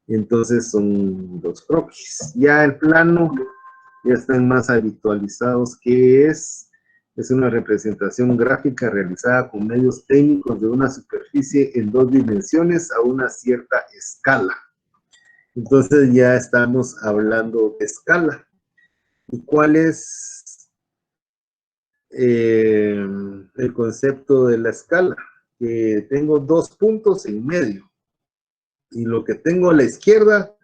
Entonces son los croquis. Ya el plano ya están más habitualizados, que es una representación gráfica realizada con medios técnicos de una superficie en 2 dimensiones a una cierta escala. Entonces ya estamos hablando de escala. ¿Y cuál es el concepto de la escala? Que tengo 2 puntos en medio. Y lo que tengo a la izquierda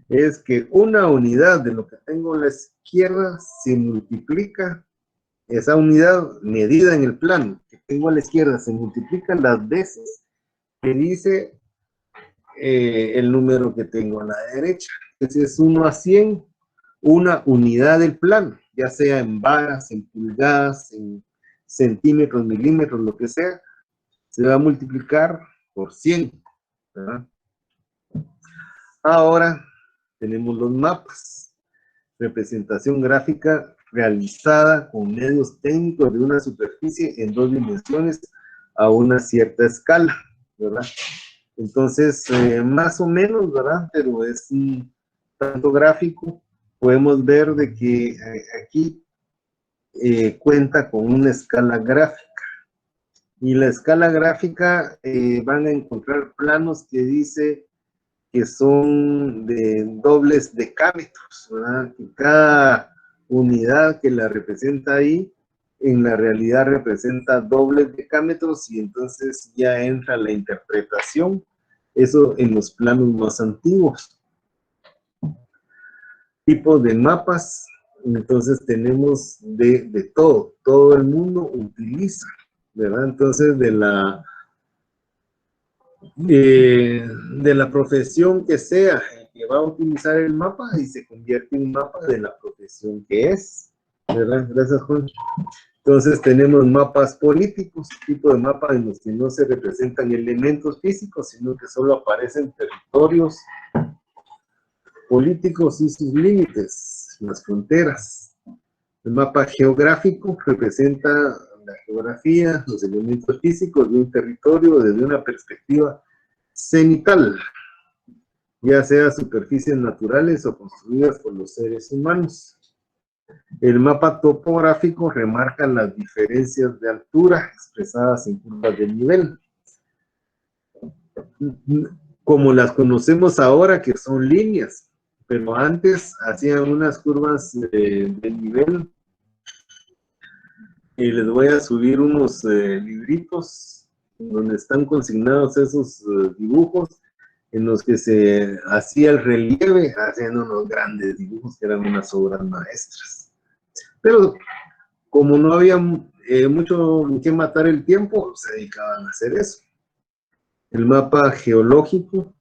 es que una unidad de lo que tengo a la izquierda se multiplica. Esa unidad medida en el plano que tengo a la izquierda se multiplica las veces que dice el número que tengo a la derecha. Entonces es 1 a 100, una unidad del plano, ya sea en varas, en pulgadas, en centímetros, milímetros, lo que sea, se va a multiplicar por 100, ¿verdad? Ahora tenemos los mapas, representación gráfica realizada con medios técnicos de una superficie en 2 dimensiones a una cierta escala, ¿verdad? Entonces, más o menos, ¿verdad? Pero es un tanto gráfico. Podemos ver de que aquí cuenta con una escala gráfica. Y la escala gráfica van a encontrar planos que dice que son de dobles decámetros, ¿verdad? Que cada unidad que la representa ahí, en la realidad representa dobles decámetros, y entonces ya entra la interpretación, eso en los planos más antiguos. Tipos de mapas, entonces tenemos de todo el mundo utiliza, ¿verdad? Entonces de la profesión que sea, el que va a utilizar el mapa y se convierte en un mapa de la profesión que es, ¿verdad? Gracias, Juan. Entonces tenemos mapas políticos, tipo de mapas en los que no se representan elementos físicos, sino que solo aparecen territorios políticos y sus límites, las fronteras. El mapa geográfico representa la geografía, los elementos físicos de un territorio desde una perspectiva cenital, ya sea superficies naturales o construidas por los seres humanos. El mapa topográfico remarca las diferencias de altura expresadas en curvas de nivel, como las conocemos ahora, que son líneas, pero antes hacían unas curvas de nivel, y les voy a subir unos libritos donde están consignados esos dibujos en los que se hacía el relieve, haciendo unos grandes dibujos que eran unas obras maestras. Pero como no había mucho que matar el tiempo, se dedicaban a hacer eso. El mapa geológico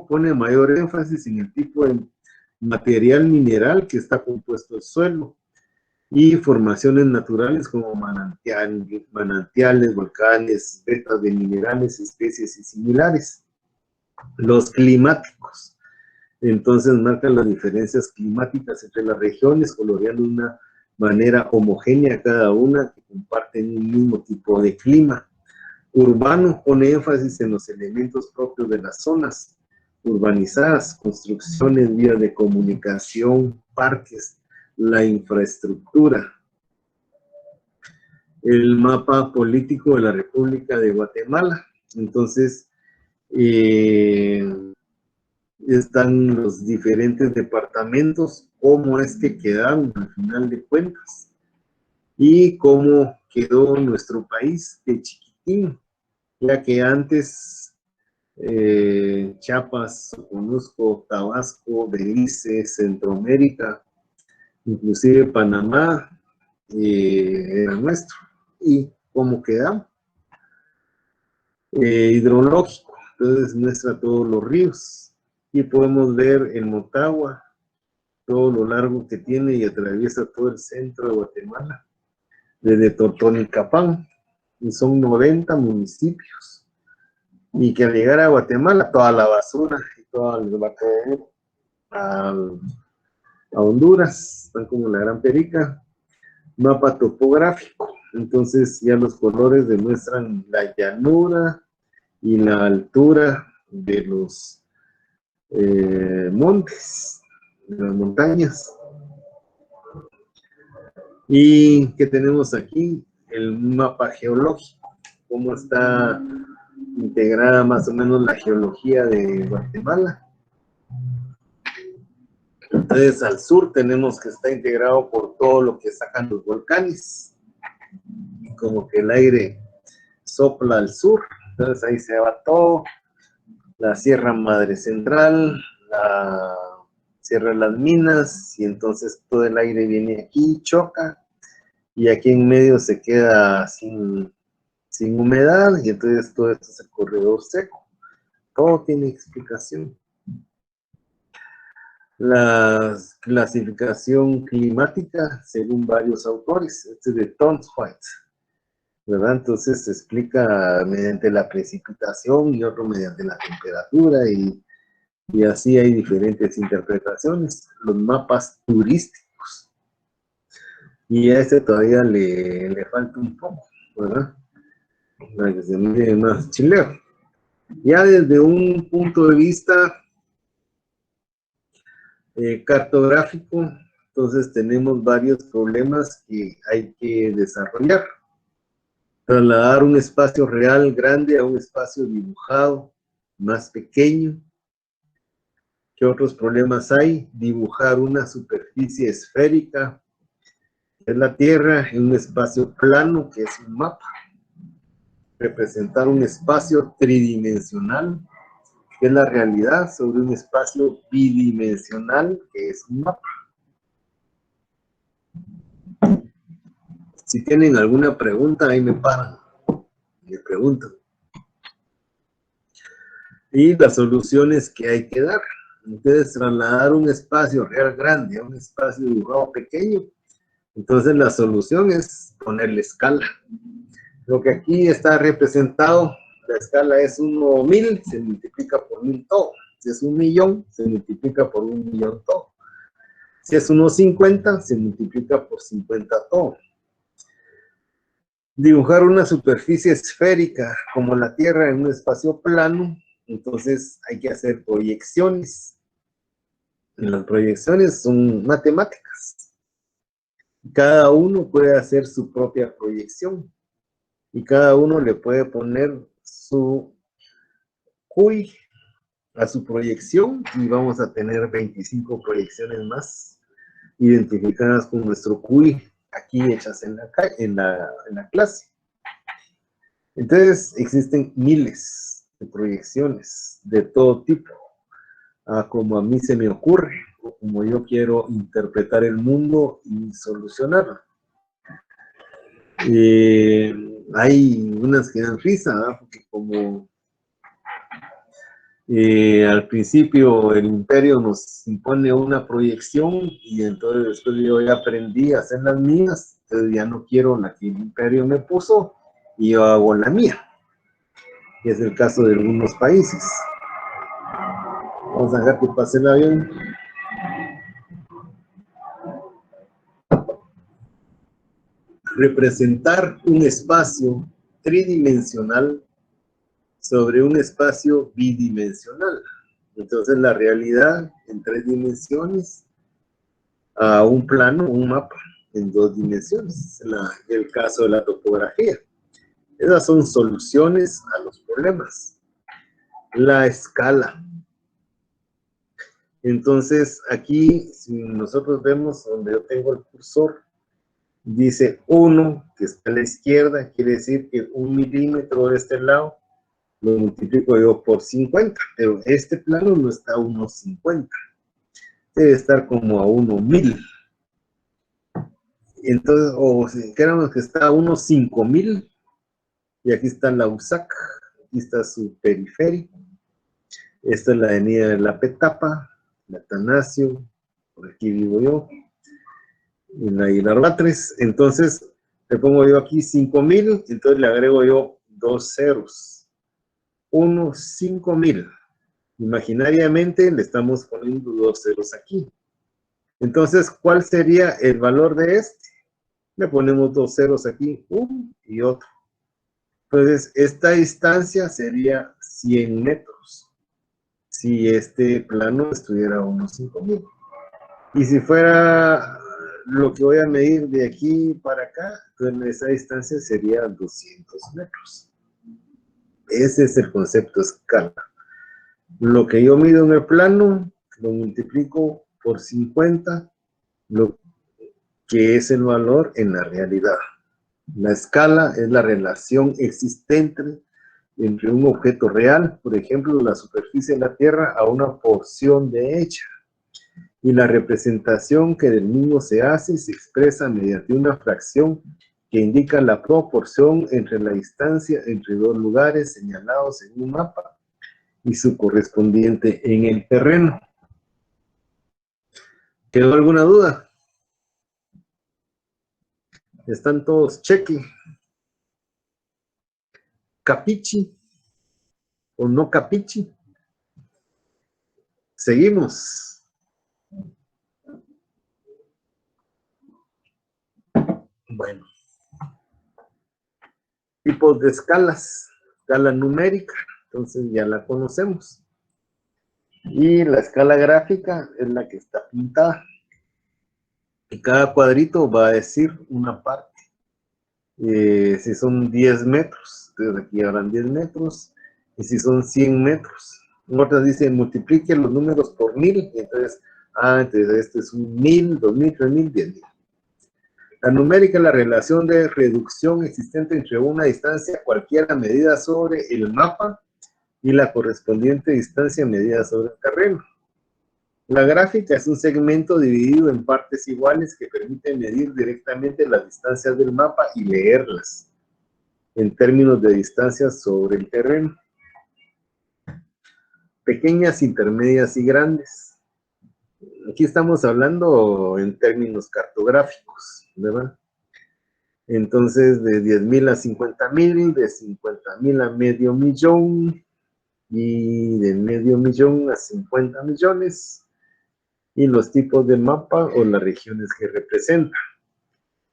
pone mayor énfasis en el tipo de material mineral que está compuesto el suelo y formaciones naturales como manantiales, volcanes, vetas de minerales, especies y similares. Los climáticos, entonces marcan las diferencias climáticas entre las regiones, coloreando de una manera homogénea cada una, que comparten un mismo tipo de clima. Urbano pone énfasis en los elementos propios de las zonas urbanizadas, construcciones, vías de comunicación, parques, la infraestructura. El mapa político de la República de Guatemala. Entonces, están los diferentes departamentos, cómo es que quedaron al final de cuentas, y cómo quedó nuestro país de chiquitín, ya que antes Chiapas, Soconusco, Tabasco, Belice, Centroamérica, inclusive Panamá, era nuestro. ¿Y cómo quedamos? Hidrológico, entonces muestra todos los ríos, y podemos ver el Motagua, todo lo largo que tiene y atraviesa todo el centro de Guatemala, desde Totonicapán, y son 90 municipios, y que al llegar a Guatemala, toda la basura y todo el bateo a Honduras, están como la Gran Perica. Mapa topográfico, entonces ya los colores demuestran la llanura y la altura de los montes, de las montañas. ¿Y qué tenemos aquí? El mapa geológico, cómo está integrada más o menos la geología de Guatemala. Entonces, al sur tenemos que está integrado por todo lo que sacan los volcanes. Y como que el aire sopla al sur, entonces ahí se va todo. La Sierra Madre Central, la Sierra de las Minas, y entonces todo el aire viene aquí, choca, y aquí en medio se queda sin humedad, y entonces todo esto es el corredor seco. Todo tiene explicación. La clasificación climática, según varios autores, este es de Thorndike, ¿verdad? Entonces se explica mediante la precipitación y otro mediante la temperatura, y así hay diferentes interpretaciones. Los mapas turísticos, y a este todavía le falta un poco, ¿verdad? Para que se mire más chileo. Ya desde un punto de vista cartográfico, entonces tenemos varios problemas que hay que desarrollar. Trasladar un espacio real grande a un espacio dibujado más pequeño. ¿Qué otros problemas hay? Dibujar una superficie esférica, que es la Tierra, en un espacio plano, que es un mapa. Representar un espacio tridimensional, que es la realidad, sobre un espacio bidimensional, que es un mapa. Si tienen alguna pregunta, ahí me paran, me preguntan. Y las soluciones que hay que dar. Entonces, trasladar un espacio real grande a un espacio dibujado pequeño. Entonces, la solución es ponerle escala. Lo que aquí está representado, la escala es 1.000, se multiplica por 1.000 todo. Si es 1.000.000, se multiplica por 1.000.000 todo. Si es 1.50, se multiplica por 50 todo. Dibujar una superficie esférica como la Tierra en un espacio plano, entonces hay que hacer proyecciones. Y las proyecciones son matemáticas. Cada uno puede hacer su propia proyección. Y cada uno le puede poner su QI a su proyección, y vamos a tener 25 proyecciones más identificadas con nuestro QI aquí hechas en la clase. Entonces existen miles de proyecciones de todo tipo, como a mí se me ocurre, o como yo quiero interpretar el mundo y solucionarlo. Hay unas que dan risa, ¿verdad? Porque como al principio el imperio nos impone una proyección, y entonces después yo ya aprendí a hacer las mías, entonces ya no quiero la que el imperio me puso y yo hago la mía, que es el caso de algunos países. Vamos a dejar que pase el avión. Representar un espacio tridimensional sobre un espacio bidimensional. Entonces la realidad en 3 dimensiones a un plano, un mapa en 2 dimensiones, el caso de la topografía. Esas son soluciones a los problemas. La escala. Entonces aquí, si nosotros vemos donde yo tengo el cursor, dice 1, que está a la izquierda, quiere decir que 1 milímetro de este lado lo multiplico yo por 50, pero este plano no está a 1.50, debe estar como a 1.000. Entonces, o si queramos que está a unos 5.000, y aquí está la USAC, aquí está su periférico, esta es la avenida de La Petapa, la Atanasio, por aquí vivo yo, en la Aguilar Batres. Entonces le pongo yo aquí 5.000, entonces le agrego yo 2 ceros, 5.000. Imaginariamente le estamos poniendo 2 ceros aquí. Entonces, ¿cuál sería el valor de este? Le ponemos 2 ceros aquí, uno y otro. Entonces, esta distancia sería 100 metros. si este plano estuviera a unos 5000. Y si fuera lo que voy a medir de aquí para acá, entonces esa distancia sería 200 metros. Ese es el concepto de escala. Lo que yo mido en el plano, lo multiplico por 50, lo que es el valor en la realidad. La escala es la relación existente entre un objeto real, por ejemplo, la superficie de la Tierra, a una porción de ella. Y la representación que del mismo se hace y se expresa mediante una fracción que indica la proporción entre la distancia entre dos lugares señalados en un mapa y su correspondiente en el terreno. ¿Quedó alguna duda? ¿Están todos cheque? ¿Capichi o no capichi? Seguimos. Bueno. Tipos de escalas. Escala numérica, entonces ya la conocemos. Y la escala gráfica es la que está pintada. Y cada cuadrito va a decir una parte. Si son 10 metros, entonces aquí habrán 10 metros. Y si son 100 metros. Otras dicen multiplique los números por 1000. Entonces, entonces este es un 1000, 2000, 3000, 10,000. La numérica es la relación de reducción existente entre una distancia cualquiera medida sobre el mapa y la correspondiente distancia medida sobre el terreno. La gráfica es un segmento dividido en partes iguales que permite medir directamente las distancias del mapa y leerlas en términos de distancias sobre el terreno. Pequeñas, intermedias y grandes. Aquí estamos hablando en términos cartográficos, ¿verdad? Entonces, de 10,000 a 50,000, de 50,000 a medio millón, y de medio millón a 50 millones, y los tipos de mapa o las regiones que representa.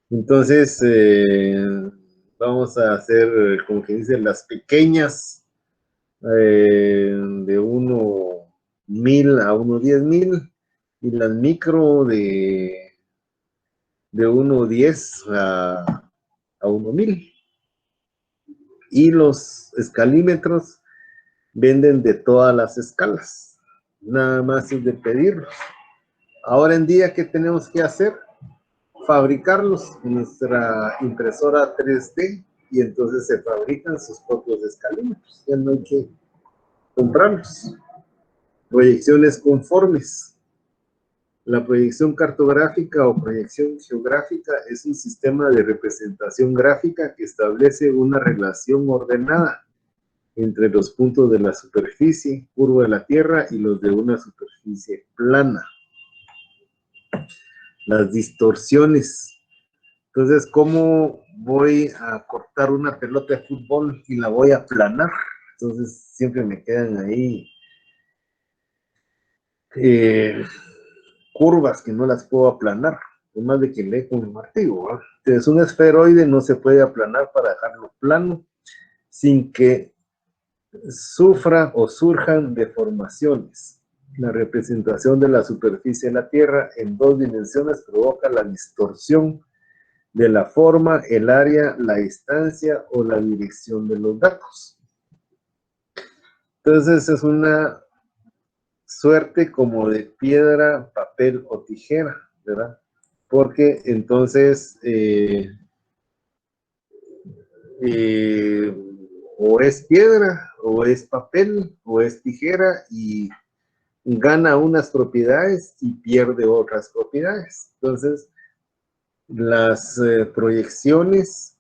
Entonces, vamos a hacer, como que dice, las pequeñas, de 1,000 a 10,000, y las micro de 1,10 a 1,000. Y los escalímetros venden de todas las escalas. Nada más es de pedirlos. Ahora en día, ¿qué tenemos que hacer? Fabricarlos en nuestra impresora 3D, y entonces se fabrican sus propios escalímetros. Ya no hay que comprarlos. Proyecciones conformes. La proyección cartográfica o proyección geográfica es un sistema de representación gráfica que establece una relación ordenada entre los puntos de la superficie curva de la Tierra y los de una superficie plana. Las distorsiones. Entonces, ¿cómo voy a cortar una pelota de fútbol y la voy a aplanar? Entonces, siempre me quedan ahí curvas que no las puedo aplanar, por más de que lee con el martillo, ¿verdad? Entonces, un esferoide no se puede aplanar para dejarlo plano sin que sufra o surjan deformaciones. La representación de la superficie de la Tierra en 2 dimensiones provoca la distorsión de la forma, el área, la distancia o la dirección de los datos. Entonces es una suerte como de piedra, papel o tijera, ¿verdad? Porque entonces o es piedra, o es papel, o es tijera, y gana unas propiedades y pierde otras propiedades. Entonces, las proyecciones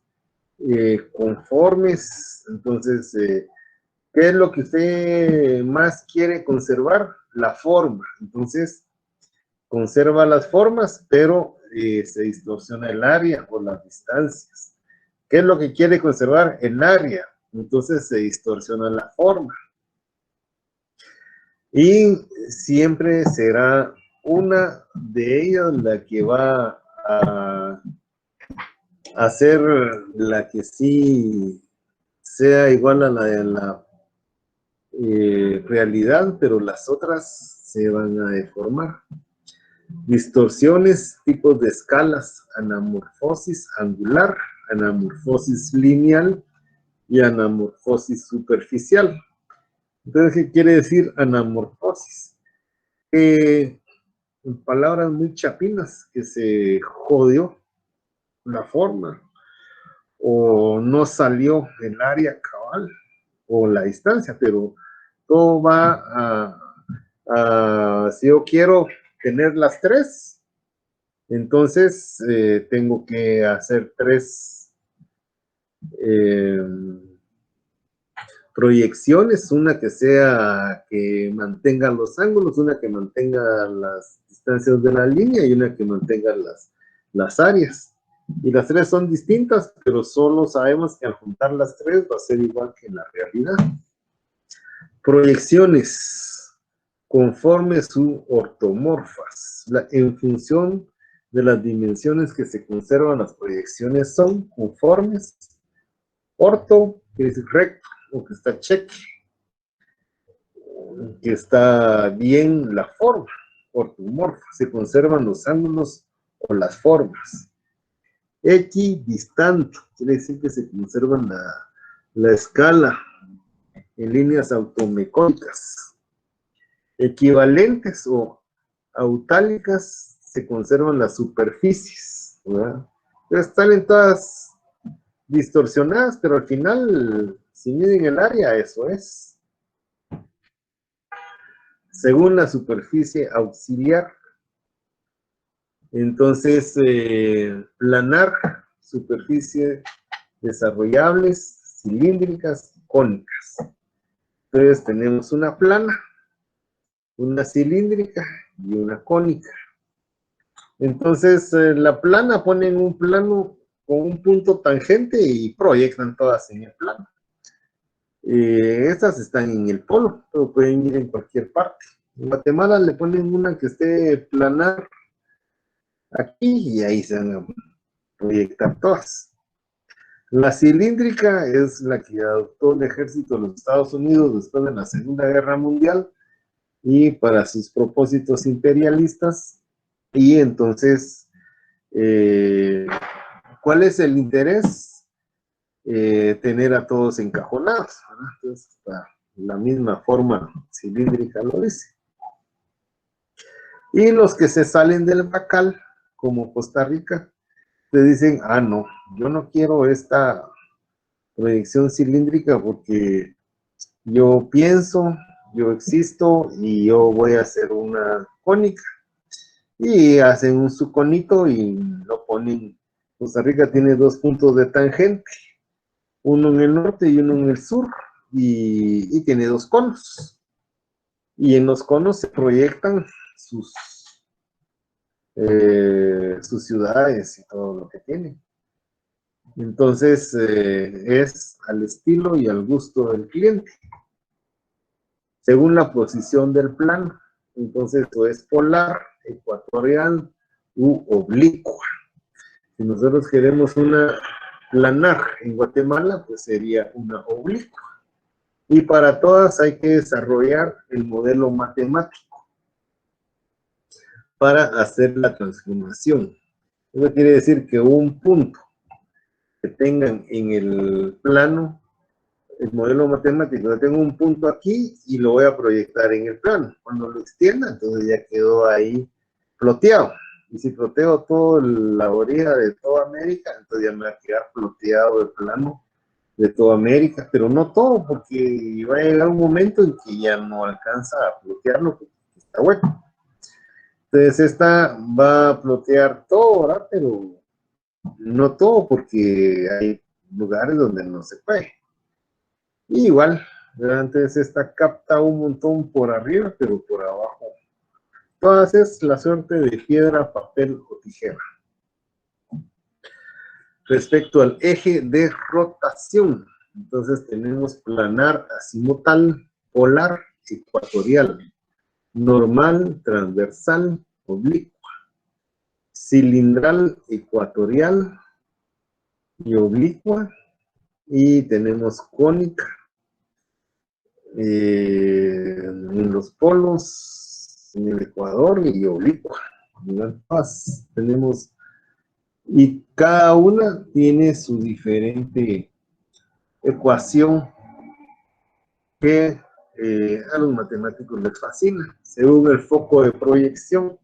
conformes, entonces, ¿qué es lo que usted más quiere conservar? La forma. Entonces, conserva las formas, pero se distorsiona el área o las distancias. ¿Qué es lo que quiere conservar? El área. Entonces se distorsiona la forma. Y siempre será una de ellas la que va a ser la que sí sea igual a la de realidad, pero las otras se van a deformar. Distorsiones, tipos de escalas, anamorfosis angular, anamorfosis lineal y anamorfosis superficial. Entonces, ¿qué quiere decir anamorfosis? En palabras muy chapinas, que se jodió la forma, o no salió el área cabal, o la distancia, pero todo va si yo quiero tener las tres, entonces tengo que hacer tres proyecciones, una que mantenga los ángulos, una que mantenga las distancias de la línea y una que mantenga las áreas. Y las tres son distintas, pero solo sabemos que al juntar las tres va a ser igual que en la realidad. Proyecciones conforme su ortomorfas. En función de las dimensiones que se conservan, las proyecciones son conformes. Orto, que es recto, o que está cheque, que está bien la forma. Ortomorfa, se conservan los ángulos o las formas. Equidistante, quiere decir que se conservan la escala en líneas automecónicas. Equivalentes o autálicas, se conservan las superficies, ¿verdad? Entonces están todas distorsionadas, pero al final, si miden el área, eso es. Según la superficie auxiliar. Entonces, planar, superficie desarrollables, cilíndricas, cónicas. Entonces tenemos una plana, una cilíndrica y una cónica. Entonces, la plana ponen un plano con un punto tangente y proyectan todas en el plano. Estas están en el polo, pero pueden ir en cualquier parte. En Guatemala le ponen una que esté planar aquí y ahí se van a proyectar todas. La cilíndrica es la que adoptó el ejército de los Estados Unidos después de la Segunda Guerra Mundial y para sus propósitos imperialistas. Y entonces, ¿cuál es el interés? Tener a todos encajonados, ¿verdad? Entonces, la misma forma cilíndrica lo dice. Y los que se salen del bacal, como Costa Rica, te dicen, ah, no, yo no quiero esta proyección cilíndrica porque yo pienso, yo existo y yo voy a hacer una cónica. Y hacen un subconito y lo ponen. Costa Rica tiene dos puntos de tangente, uno en el norte y uno en el sur, y tiene dos conos. Y en los conos se proyectan sus ciudades y todo lo que tienen. Entonces, es al estilo y al gusto del cliente, según la posición del plano. Entonces, o es polar, ecuatorial u oblicua. Si nosotros queremos una planar en Guatemala, pues sería una oblicua. Y para todas hay que desarrollar el modelo matemático para hacer la transformación. Eso quiere decir que un punto que tengan en el plano, el modelo matemático, yo tengo un punto aquí y lo voy a proyectar en el plano. Cuando lo extienda, entonces ya quedó ahí ploteado. Y si ploteo toda la orilla de toda América, entonces ya me va a quedar ploteado el plano de toda América, pero no todo, porque va a llegar un momento en que ya no alcanza a plotearlo, porque está bueno. Entonces esta va a plotear todo, ¿verdad? Pero no todo, porque hay lugares donde no se puede. Y igual, entonces esta capta un montón por arriba, pero por abajo. Todas es la suerte de piedra, papel o tijera. Respecto al eje de rotación, entonces tenemos planar, azimutal, polar, ecuatorial, normal, transversal, oblicua, cilindral, ecuatorial y oblicua, y tenemos cónica, en los polos, en el Ecuador y oblicua. Tenemos, y cada una tiene su diferente ecuación que a los matemáticos les fascina, según el foco de proyección,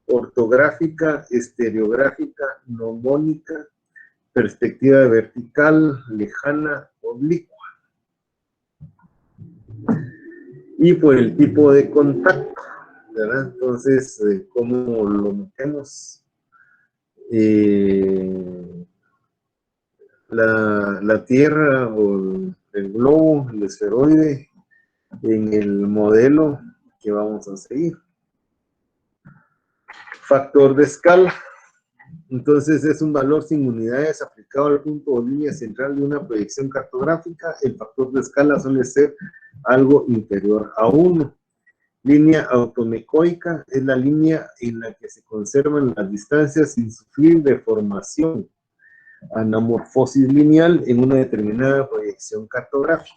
ortográfica, estereográfica, nomónica, perspectiva vertical, lejana, oblicua. Y por el tipo de contacto, ¿verdad? Entonces, ¿cómo lo metemos? La Tierra o el globo, el esferoide, en el modelo que vamos a seguir. Factor de escala. Entonces es un valor sin unidades aplicado al punto o línea central de una proyección cartográfica. El factor de escala suele ser algo inferior a 1. Línea automecoica es la línea en la que se conservan las distancias sin sufrir deformación. Anamorfosis lineal en una determinada proyección cartográfica.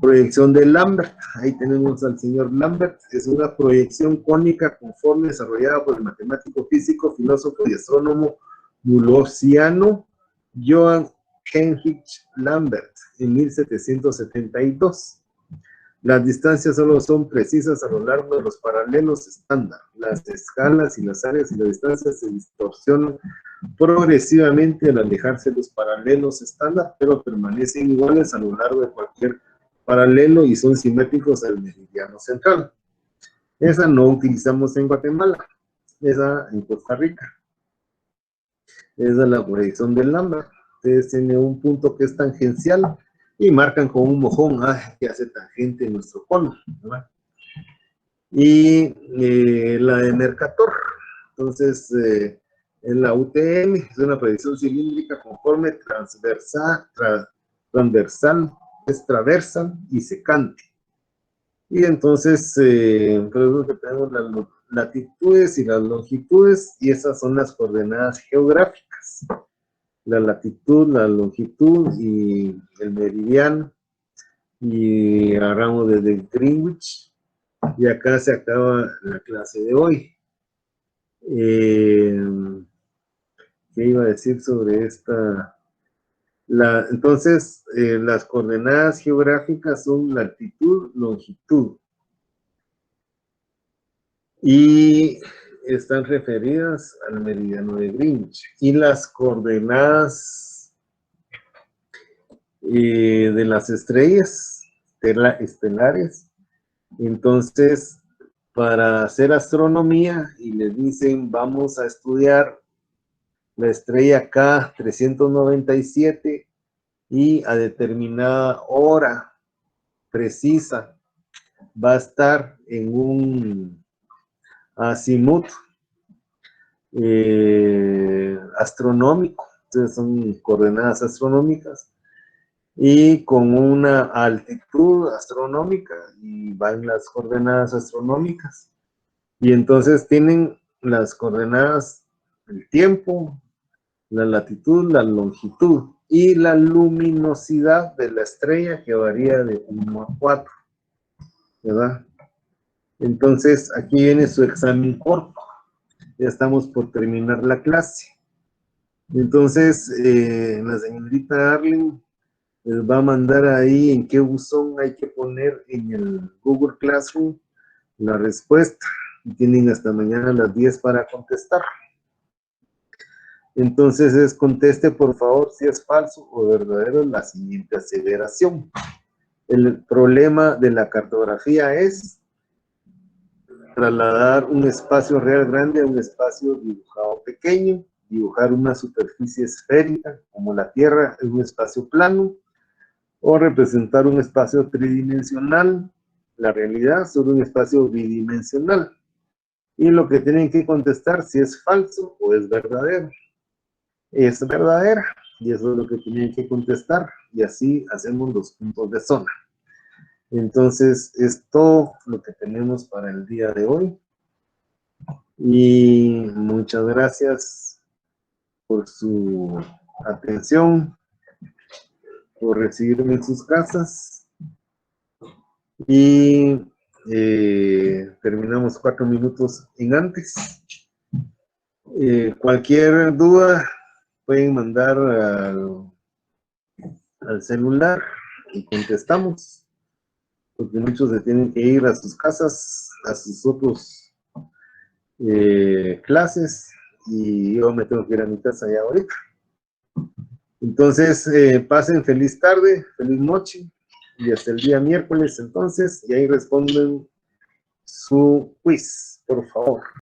Proyección de Lambert, ahí tenemos al señor Lambert, es una proyección cónica conforme desarrollada por el matemático físico, filósofo y astrónomo mulhausiano Johann Heinrich Lambert en 1772. Las distancias solo son precisas a lo largo de los paralelos estándar. Las escalas y las áreas y las distancias se distorsionan progresivamente al alejarse de los paralelos estándar, pero permanecen iguales a lo largo de cualquier paralelo y son simétricos al meridiano central. Esa no utilizamos en Guatemala, esa en Costa Rica. Esa es la proyección del Lambert. Ustedes tienen un punto que es tangencial y marcan con un mojón, que hace tangente en nuestro cono, ¿verdad? Y la de Mercator, entonces en la UTM es una proyección cilíndrica conforme transversal, es traversal y secante. Y entonces, creo que tenemos las latitudes y las longitudes, y esas son las coordenadas geográficas. La latitud, la longitud y el meridiano. Y agarramos desde Greenwich. Y acá se acaba la clase de hoy. ¿Qué iba a decir sobre esta? Entonces, las coordenadas geográficas son latitud, longitud. Y están referidas al meridiano de Greenwich. Y las coordenadas de las estrellas estelares. Entonces, para hacer astronomía, y les dicen, vamos a estudiar la estrella K397 y a determinada hora precisa va a estar en un azimut astronómico, entonces son coordenadas astronómicas, y con una altitud astronómica, y van las coordenadas astronómicas, y entonces tienen las coordenadas, el tiempo, la latitud, la longitud, y la luminosidad de la estrella, que varía de 1 a 4, ¿verdad? Entonces, aquí viene su examen corto. Ya estamos por terminar la clase. Entonces, la señorita Arlen les va a mandar ahí en qué buzón hay que poner en el Google Classroom la respuesta. Y tienen hasta mañana a las 10 para contestar. Entonces, conteste por favor si es falso o verdadero la siguiente aseveración. El problema de la cartografía es trasladar un espacio real grande a un espacio dibujado pequeño, dibujar una superficie esférica como la Tierra en un espacio plano, o representar un espacio tridimensional, la realidad, sobre un espacio bidimensional. Y lo que tienen que contestar si es falso o es verdadero. Es verdadera, y eso es lo que tienen que contestar, y así hacemos los puntos de zona. Entonces, es todo lo que tenemos para el día de hoy. Y muchas gracias por su atención, por recibirme en sus casas. Y terminamos 4 minutos en antes. Cualquier duda pueden mandar al celular y contestamos, porque muchos se tienen que ir a sus casas, a sus otros clases, y yo me tengo que ir a mi casa ya ahorita. Entonces, pasen feliz tarde, feliz noche, y hasta el día miércoles entonces, y ahí responden su quiz, por favor.